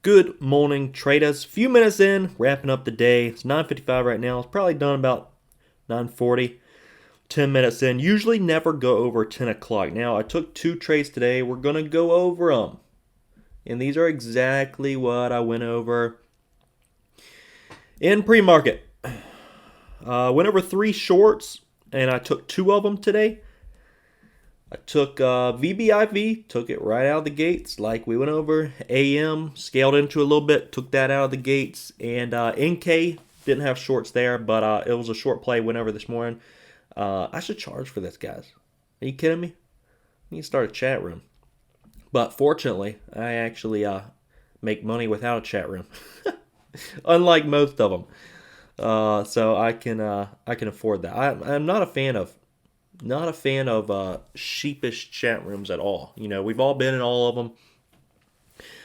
Good morning, traders. Few minutes in, wrapping up the day. It's 9:55 right now. It's probably done about 9:40. 10 minutes in. Usually never go over 10 o'clock. Now, I took 2 trades today. We're going to go over them. And these are exactly what I went over in pre-market. Went over 3 shorts, and I took 2 of them today. I took VBIV, took it right out of the gates like we went over. AM, scaled into a little bit, took that out of the gates. And NK, didn't have shorts there, but it was a short play, went over this morning. I should charge for this, guys. Are you kidding me? I need to start a chat room. But fortunately, I actually make money without a chat room. Unlike most of them. So I can afford that. I'm not a fan of sheepish chat rooms at all. You know, we've all been in all of them.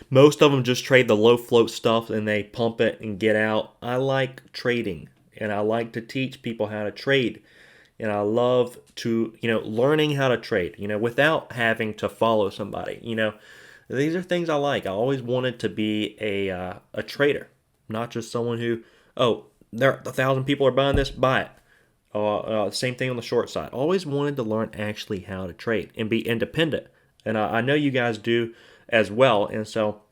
Most of them just trade the low float stuff and they pump it and get out. I like trading and I like to teach people how to trade. And I love to, learning how to trade, without having to follow somebody. These are things I like. I always wanted to be a trader, not just someone who, there 1,000 people are buying this, buy it. Same thing on the short side. Always wanted to learn actually how to trade and be independent. And I know you guys do as well. And so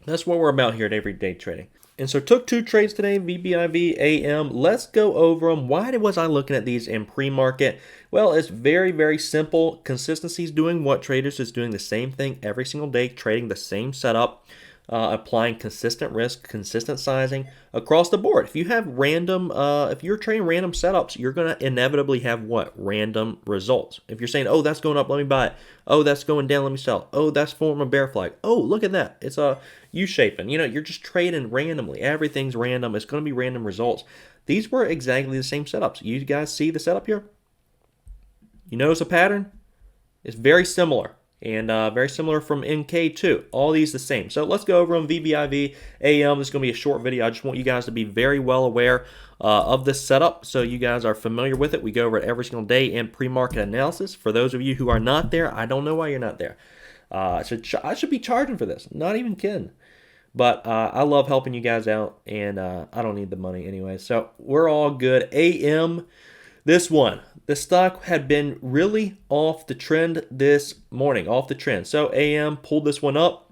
that's what we're about here at Everyday Trading. And so took 2 trades today, VBIV, AM. Let's go over them. Why was I looking at these in pre-market? Well, it's very, very simple. Consistency is doing what? Traders is doing the same thing every single day, trading the same setup. Applying consistent risk, consistent sizing across the board. If you have if you're trading random setups, you're going to inevitably have what? Random results. If you're saying, oh, that's going up, let me buy it. Oh, that's going down, let me sell. Oh, that's forming a bear flag. Oh, look at that. It's a U-shaping. You're just trading randomly. Everything's random. It's going to be random results. These were exactly the same setups. You guys see the setup here? You notice a pattern? It's very similar. And very similar from NK too. All these the same. So let's go over them. VBIV, AM. This is going to be a short video. I just want you guys to be very well aware of this setup so you guys are familiar with it. We go over it every single day in pre-market analysis. For those of you who are not there, I don't know why you're not there. I should be charging for this. Not even kidding. But I love helping you guys out, and I don't need the money anyway. So we're all good. AM, this one. The stock had been really off the trend this morning, off the trend. So AM pulled this one up.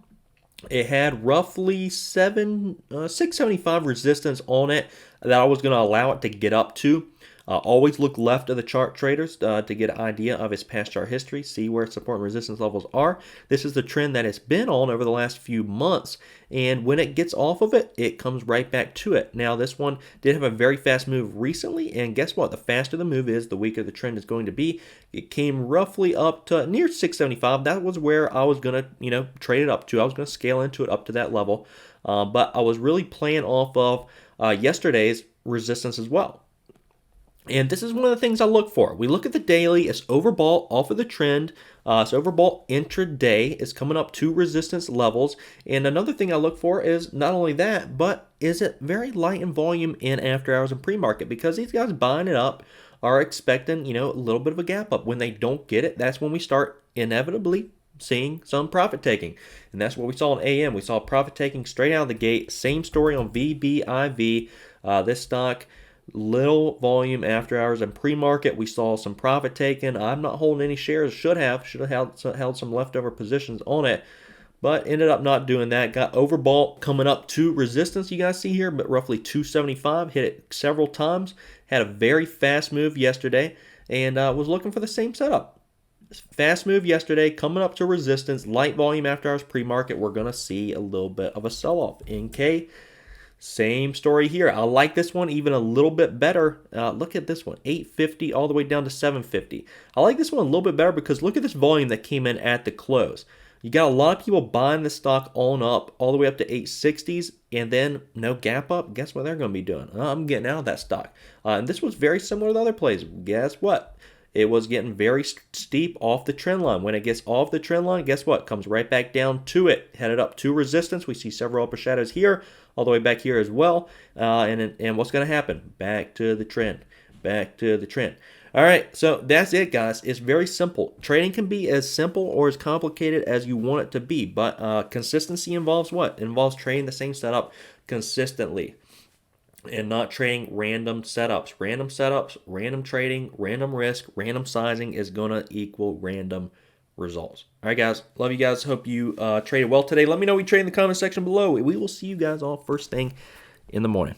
It had roughly 675 resistance on it that I was going to allow it to get up to. Always look left of the chart, traders, to get an idea of its past chart history, see where support and resistance levels are. This is the trend that it's been on over the last few months, and when it gets off of it, it comes right back to it. Now, this one did have a very fast move recently, and guess what? The faster the move is, the weaker the trend is going to be. It came roughly up to near 675. That was where I was going to, trade it up to. I was going to scale into it up to that level, but I was really playing off of yesterday's resistance as well. And this is one of the things I look for. We look at the daily. It's overbought off of the trend. It's overbought intraday. It's coming up to resistance levels. And another thing I look for is not only that, but is it very light in volume in after hours and pre-market? Because these guys buying it up are expecting, a little bit of a gap up. When they don't get it, that's when we start inevitably seeing some profit taking. And that's what we saw in AM. We saw profit taking straight out of the gate. Same story on VBIV. This stock, little volume after hours and pre-market. We saw some profit taken. I'm not holding any shares. Should have held some leftover positions on it, but ended up not doing that. Got overbought coming up to resistance. You guys see here, but roughly 275. Hit it several times. Had a very fast move yesterday, and was looking for the same setup. Fast move yesterday, coming up to resistance. Light volume after hours pre-market. We're gonna see a little bit of a sell-off. NK. Same story here. I like this one even a little bit better. Look at this one, 850 all the way down to 750. I like this one a little bit better because look at this volume that came in at the close. You got a lot of people buying the stock on up all the way up to 860s and then no gap up. Guess what they're going to be doing? I'm getting out of that stock. And this was very similar to other plays. Guess what? It was getting very steep off the trend line. When it gets off the trend line, guess what? Comes right back down to it. Headed up to resistance. We see several upper shadows here, all the way back here as well. And what's going to happen? Back to the trend. Back to the trend. All right, so that's it, guys. It's very simple. Trading can be as simple or as complicated as you want it to be, but consistency involves what? It involves trading the same setup consistently and not trading random setups. Random setups, random trading, random risk, random sizing is going to equal random results. All right, guys. Love you guys. Hope you traded well today. Let me know what you trade in the comment section below. We will see you guys all first thing in the morning.